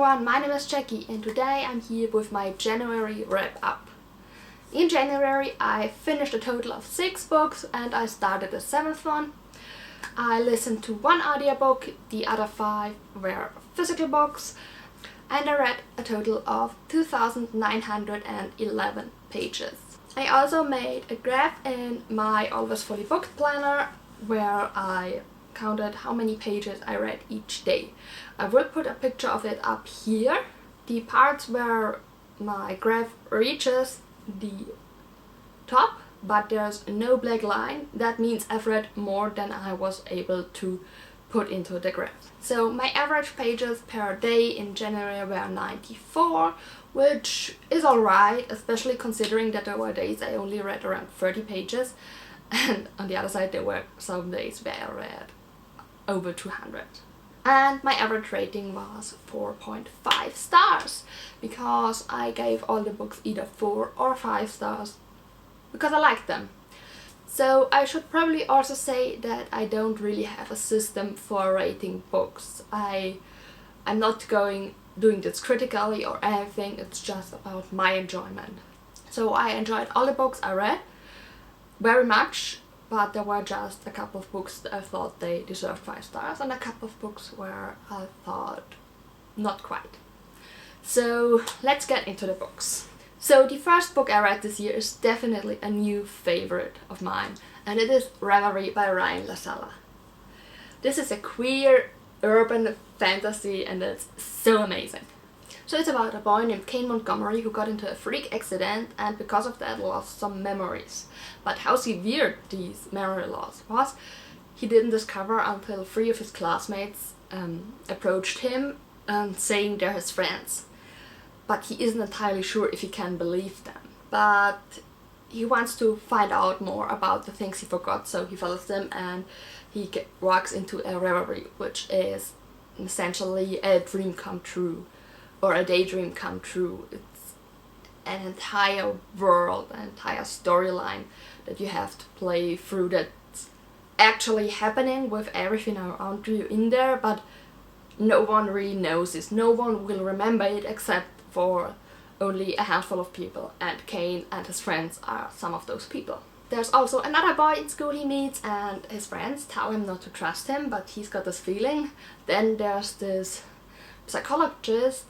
everyone, my name is Jackie and today I'm here with my January wrap-up. In January I finished a total of 6 books and I started the 7th one. I listened to 1 audiobook, the other 5 were physical books, and I read a total of 2,911 pages. I also made a graph in my Always Fully Booked planner where I counted how many pages I read each day. I will put a picture of it up here. The parts where my graph reaches the top, but there's no black line. That means I've read more than I was able to put into the graph. So my average pages per day in January were 94, which is alright, especially considering that there were days I only read around 30 pages, and on the other side there were some days where I read over 200. And my average rating was 4.5 stars, because I gave all the books either 4 or 5 stars because I liked them. So I should probably also say that I don't really have a system for rating books. I'm not doing this critically or anything, it's just about my enjoyment. So I enjoyed all the books I read very much, but there were just a couple of books that I thought they deserved 5 stars and a couple of books where I thought not quite. So let's get into the books. So the first book I read this year is definitely a new favorite of mine, and it is Reverie by Ryan LaSala. This is a queer urban fantasy and it's so amazing. So it's about a boy named Kane Montgomery who got into a freak accident and because of that lost some memories. But how severe these memory loss was, he didn't discover until 3 of his classmates approached him and saying they're his friends. But he isn't entirely sure if he can believe them. But he wants to find out more about the things he forgot, so he follows them and he walks into a reverie, which is essentially a dream come true. Or a daydream come true. It's an entire world, an entire storyline that you have to play through that's actually happening with everything around you in there, but no one really knows this. No one will remember it except for only a handful of people, and Kane and his friends are some of those people. There's also another boy in school he meets and his friends tell him not to trust him, but he's got this feeling. Then there's this psychologist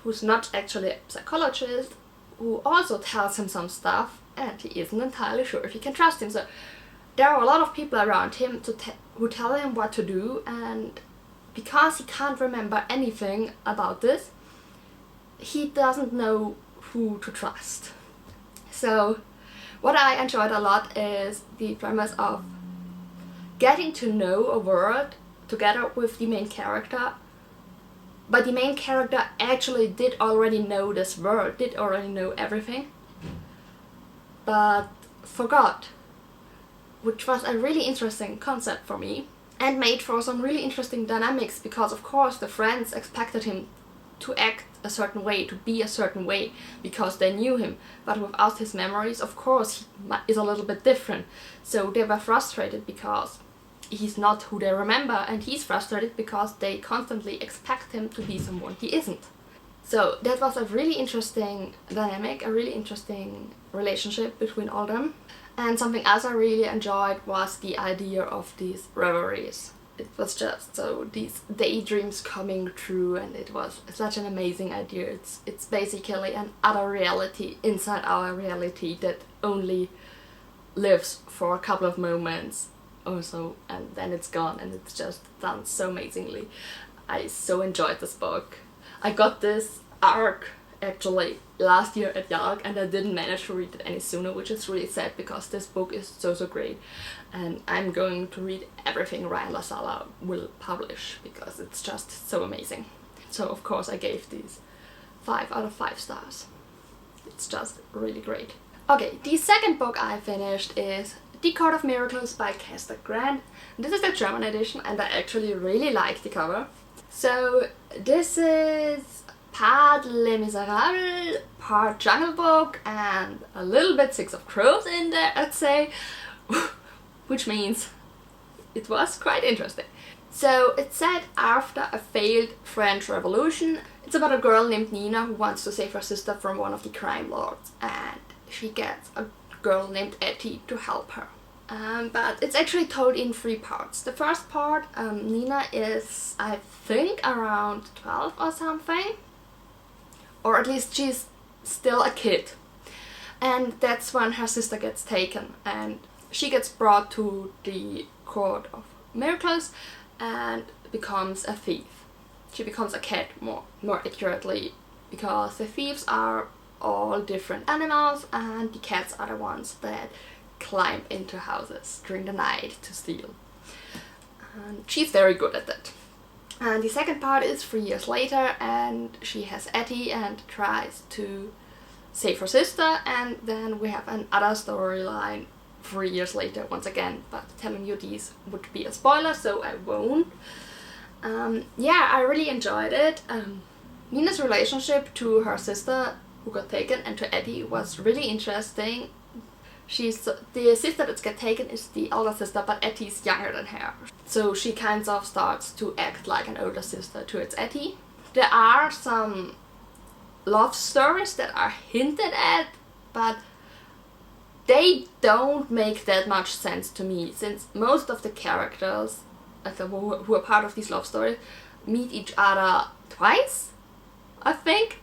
who's not actually a psychologist, who also tells him some stuff and he isn't entirely sure if he can trust him. So there are a lot of people around him who tell him what to do, and because he can't remember anything about this, he doesn't know who to trust. So what I enjoyed a lot is the premise of getting to know a world together with the main character. But the main character actually did already know this world, did already know everything, but forgot, which was a really interesting concept for me and made for some really interesting dynamics, because of course the friends expected him to act a certain way, to be a certain way, because they knew him, but without his memories, of course, he is a little bit different. So they were frustrated because he's not who they remember, and he's frustrated because they constantly expect him to be someone he isn't. So that was a really interesting dynamic, a really interesting relationship between all of them. And something else I really enjoyed was the idea of these reveries. It was just so these daydreams coming true, and it was such an amazing idea. It's basically an other reality inside our reality that only lives for a couple of moments or so, and then it's gone, and it's just done so amazingly. I so enjoyed this book. I got this arc actually last year at YARC and I didn't manage to read it any sooner, which is really sad because this book is so great, and I'm going to read everything Ryan LaSala will publish because it's just so amazing. So of course I gave these 5 out of 5 stars. It's just really great. Okay, the second book I finished is The Court of Miracles by Kester Grant. This is the German edition and I actually really like the cover. So this is part Les Miserables, part Jungle Book, and a little bit Six of Crows in there, I'd say, which means it was quite interesting. So it's set after a failed French Revolution. It's about a girl named Nina who wants to save her sister from one of the crime lords, and she gets a girl named Etty to help her. But it's actually told in 3 parts. The first part, Nina is, I think, around 12 or something. Or at least she's still a kid. And that's when her sister gets taken. And she gets brought to the Court of Miracles and becomes a thief. She becomes a cat, more accurately, because the thieves are all different animals and the cats are the ones that climb into houses during the night to steal. And she's very good at that. And the second part is 3 years later, and she has Etty and tries to save her sister, and then we have another storyline 3 years later once again, but telling you these would be a spoiler, so I won't. Yeah, I really enjoyed it. Nina's relationship to her sister who got taken and to Etty was really interesting. The sister that gets taken is the elder sister, but Etty's younger than her. So she kind of starts to act like an older sister towards Etty. There are some love stories that are hinted at, but they don't make that much sense to me, since most of the characters who are part of these love stories meet each other twice, I think,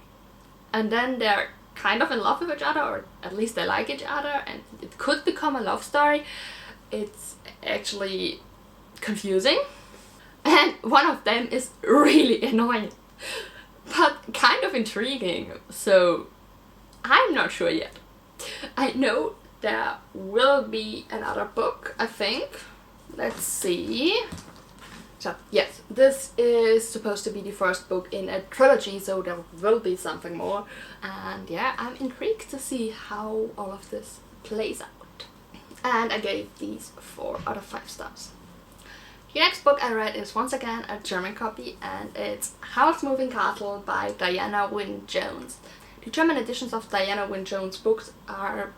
and then they're kind of in love with each other, or at least they like each other, and it could become a love story. It's actually confusing, and one of them is really annoying, but kind of intriguing, so I'm not sure yet. I know there will be another book, I think. Let's see. So, yes, this is supposed to be the first book in a trilogy, so there will be something more. And yeah, I'm intrigued to see how all of this plays out. And I gave these 4 out of 5 stars. The next book I read is once again a German copy, and it's Howls Moving Castle by Diana Wynne Jones. The German editions of Diana Wynne Jones books are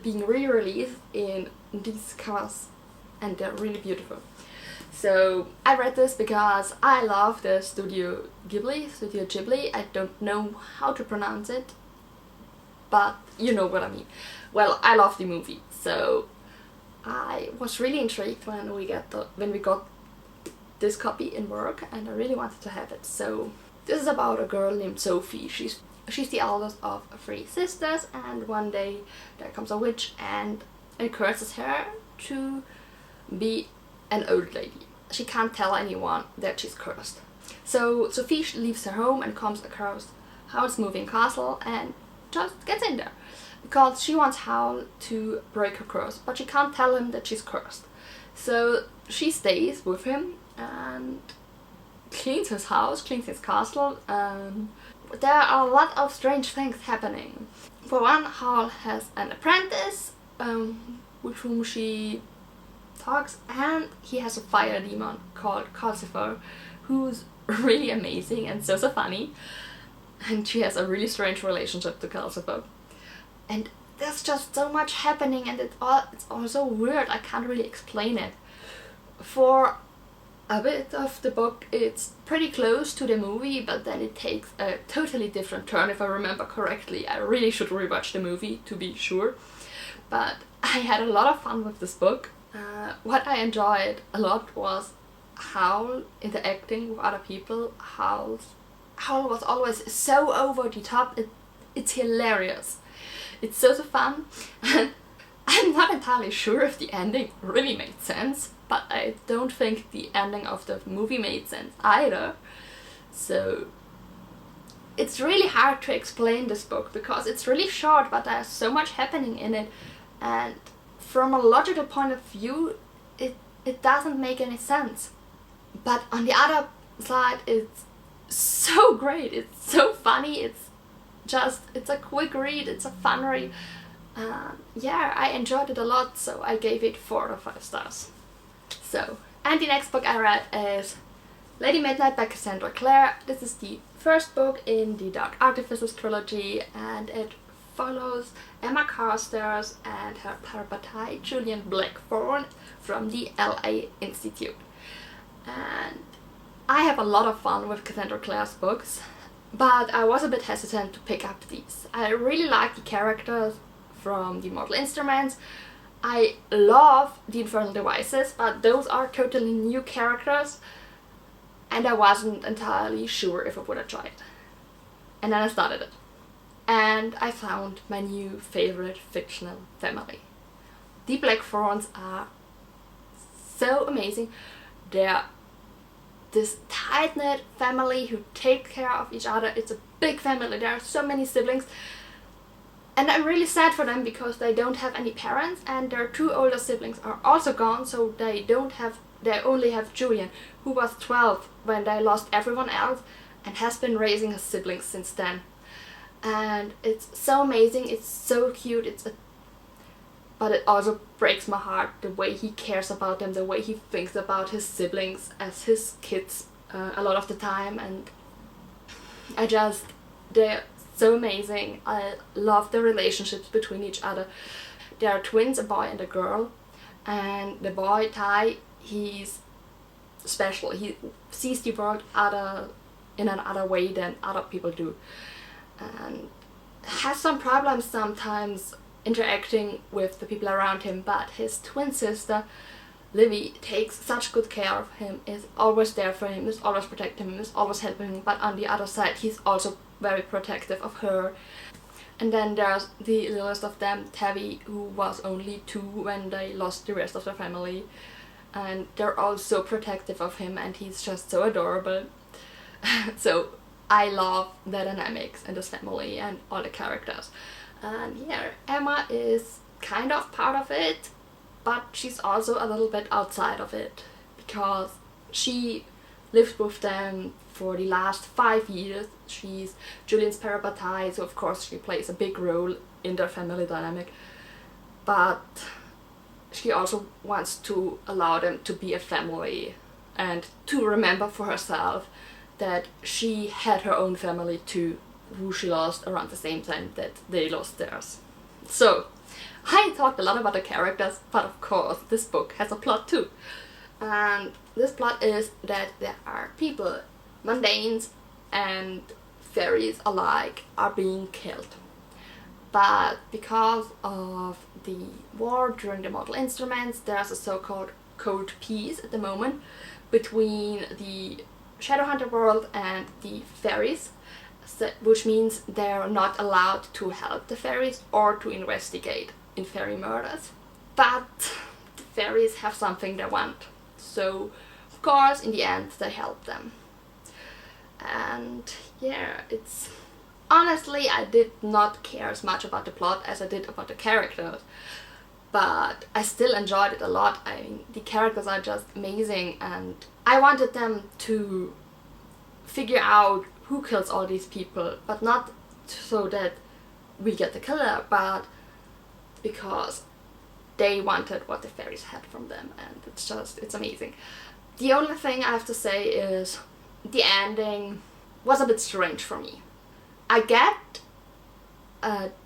being re-released in these covers, and they're really beautiful. So I read this because I love the Studio Ghibli. I don't know how to pronounce it, but you know what I mean. Well, I love the movie, so I was really intrigued when we got this copy in work, and I really wanted to have it. So this is about a girl named Sophie. She's the eldest of 3 sisters, and one day there comes a witch and curses her to be an old lady. She can't tell anyone that she's cursed. So Sophie leaves her home and comes across Howl's moving castle and just gets in there, because she wants Howl to break her curse, but she can't tell him that she's cursed. So she stays with him and cleans his house, cleans his castle. There are a lot of strange things happening. For one, Howl has an apprentice with whom she talks, and he has a fire demon called Calcifer, who's really amazing and so funny, and she has a really strange relationship to Calcifer. And there's just so much happening, and it's all so weird, I can't really explain it. For a bit of the book it's pretty close to the movie, but then it takes a totally different turn, if I remember correctly. I really should rewatch the movie to be sure, but I had a lot of fun with this book. What I enjoyed a lot was Howl interacting with other people. Howl was always so over the top, it's hilarious. It's so fun, and I'm not entirely sure if the ending really made sense, but I don't think the ending of the movie made sense either. So it's really hard to explain this book because it's really short, but there's so much happening in it, and from a logical point of view it doesn't make any sense. But on the other side, it's so great, it's so funny, it's a quick read, it's a fun read. Yeah, I enjoyed it a lot, so I gave it 4 out of 5 stars. So, and the next book I read is Lady Midnight by Cassandra Clare. This is the first book in the Dark Artifices trilogy, and it follows Emma Carstairs and her parabatai Julian Blackthorne from the LA Institute. And I have a lot of fun with Cassandra Clare's books, but I was a bit hesitant to pick up these. I really like the characters from the Mortal Instruments. I love the Infernal Devices, but those are totally new characters, and I wasn't entirely sure if I would try it. And then I started it. And I found my new favorite fictional family. The Blackthorns are so amazing. They're this tight-knit family who take care of each other. It's a big family. There are so many siblings. And I'm really sad for them because they don't have any parents, and their two older siblings are also gone, so they only have Julian, who was 12 when they lost everyone else and has been raising his siblings since then. And it's so amazing, it's so cute, but it also breaks my heart the way he cares about them, the way he thinks about his siblings as his kids a lot of the time, and they're so amazing. I love the relationships between each other. There are twins, a boy and a girl, and the boy, Ty, he's special. He sees the world in another way than other people do, and has some problems sometimes interacting with the people around him, but his twin sister Livy takes such good care of him, is always there for him, is always protecting him, is always helping him, but on the other side he's also very protective of her. And then there's the littlest of them, Tabby, who was only 2 when they lost the rest of their family, and they're all so protective of him, and he's just so adorable. So I love the dynamics in this family and all the characters. And yeah, Emma is kind of part of it, but she's also a little bit outside of it, because she lived with them for the last 5 years. She's Julian's parabatai, so of course she plays a big role in their family dynamic, but she also wants to allow them to be a family and to remember for herself that she had her own family too, who she lost around the same time that they lost theirs. So, I talked a lot about the characters, but of course this book has a plot too. And this plot is that there are people, mundanes and fairies alike, are being killed. But because of the war during the Mortal Instruments, there's a so-called cold peace at the moment between the Shadowhunter world and the fairies, which means they're not allowed to help the fairies or to investigate in fairy murders. But the fairies have something they want, so of course in the end they help them. And yeah, it's honestly, I did not care as much about the plot as I did about the characters, but I still enjoyed it a lot. I mean, the characters are just amazing, and I wanted them to figure out who kills all these people, but not so that we get the killer, but because they wanted what the fairies had from them, and it's amazing. The only thing I have to say is the ending was a bit strange for me. I get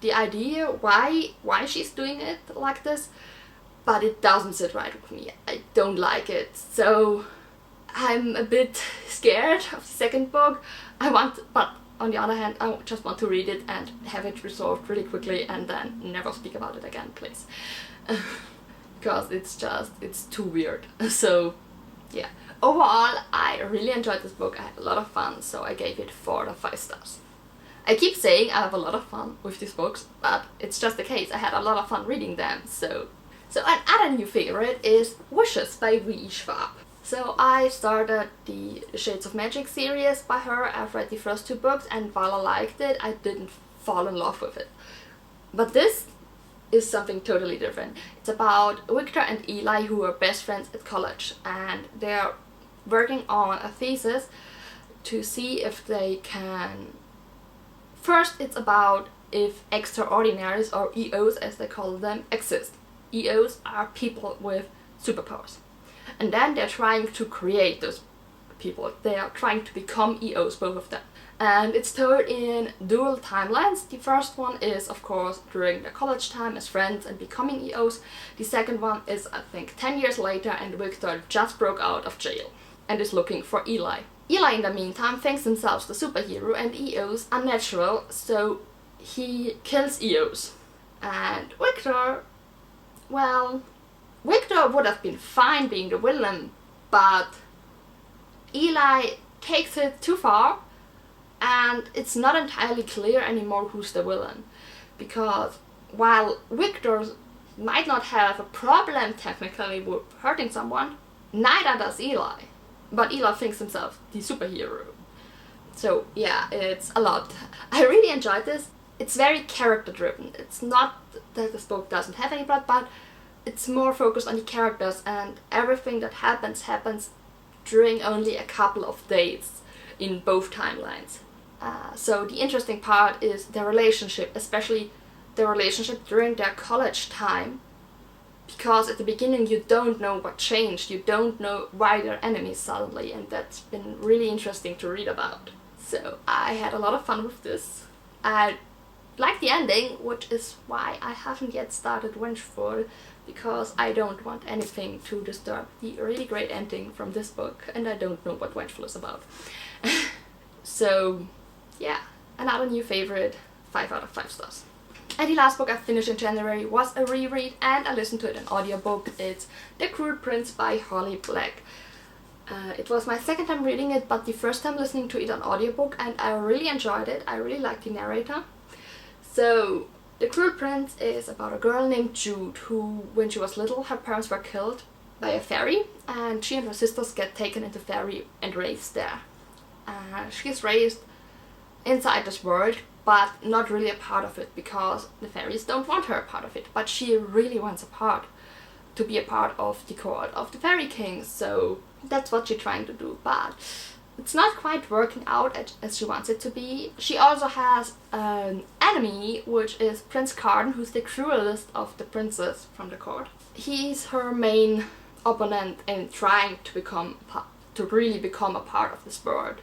the idea why she's doing it like this, but it doesn't sit right with me. I don't like it, so I'm a bit scared of the second book. But on the other hand, I just want to read it and have it resolved really quickly and then never speak about it again, please. Because it's too weird. So yeah, overall I really enjoyed this book. I had a lot of fun, so I gave it 4 out of 5 stars. I keep saying I have a lot of fun with these books, but it's just the case. I had a lot of fun reading them. So another new favorite is Wishes by V. Schwab. So I started the Shades of Magic series by her. I've read the first 2 books, and while I liked it, I didn't fall in love with it. But this is something totally different. It's about Victor and Eli, who are best friends at college, and they're working on a thesis to see if they can... First, it's about if extraordinaries, or EOs as they call them, exist. EOs are people with superpowers. And then they're trying to create those people. They are trying to become EOs, both of them. And it's told in dual timelines. The first one is, of course, during their college time as friends and becoming EOs. The second one is, I think, 10 years later, and Victor just broke out of jail. and is looking for Eli. Eli, in the meantime, thinks himself the superhero and Eos are natural, so he kills Eos. And Victor, well, Victor would have been fine being the villain, but Eli takes it too far, and it's not entirely clear anymore who's the villain. Because while Victor might not have a problem technically with hurting someone, neither does Eli. But Eli thinks himself the superhero. So yeah, it's a lot. I really enjoyed this. It's very character driven. It's not that this book doesn't have any plot, but it's more focused on the characters, and everything that happens during only a couple of days in both timelines. So the interesting part is their relationship, especially their relationship during their college time. Because at the beginning you don't know what changed, you don't know why they're enemies suddenly, and that's been really interesting to read about. So I had a lot of fun with this. I like the ending, which is why I haven't yet started Vengeful, because I don't want anything to disturb the really great ending from this book, and I don't know what Vengeful is about. So yeah, another new favorite, 5 out of 5 stars. And the last book I finished in January was a reread, and I listened to it in audiobook. It's The Cruel Prince by Holly Black. It was my second time reading it, but the first time listening to it on audiobook, and I really enjoyed it. I really liked the narrator. So, The Cruel Prince is about a girl named Jude who, when she was little, her parents were killed by a fairy, and she and her sisters get taken into fairy and raised there. She's raised inside this world, but not really a part of it, because the fairies don't want her a part of it, but she really wants to be a part of the court of the fairy king, so that's what she's trying to do, but it's not quite working out as she wants it to be. She also has an enemy, which is Prince Carden, who's the cruelest of the princes from the court. He's her main opponent in trying to really become a part of this world.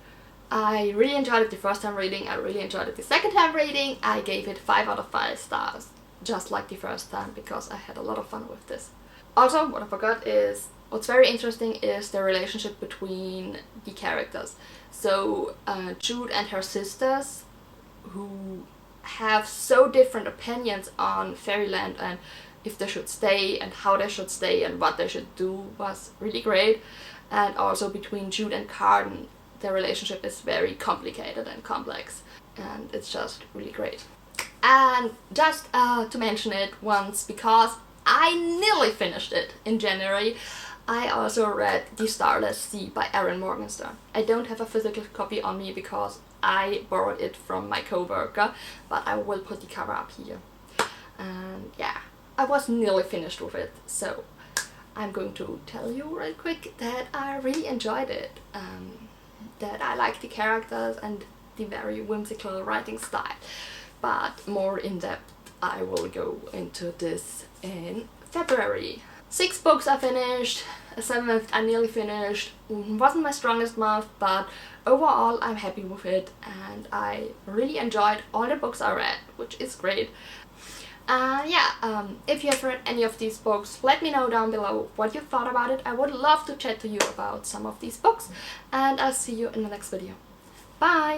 I really enjoyed it the first time reading, I really enjoyed it the second time reading. I gave it 5 out of 5 stars, just like the first time, because I had a lot of fun with this. Also, what I forgot is, what's very interesting is the relationship between the characters. So, Jude and her sisters, who have so different opinions on Fairyland and if they should stay and how they should stay and what they should do, was really great. And also between Jude and Carden, their relationship is very complicated and complex, and it's just really great. And just to mention it once, because I nearly finished it in January, I also read The Starless C by Erin Morgenstern. I don't have a physical copy on me because I borrowed it from my co-worker, but I will put the cover up here. And yeah, I was nearly finished with it, so I'm going to tell you real quick that I really enjoyed it. That I like the characters and the very whimsical writing style. But more in depth I will go into this in February. 6 books I finished, a 7th I nearly finished. Wasn't my strongest month, but overall I'm happy with it, and I really enjoyed all the books I read, which is great. If you have read any of these books, let me know down below what you thought about it. I would love to chat to you about some of these books, and I'll see you in the next video. Bye!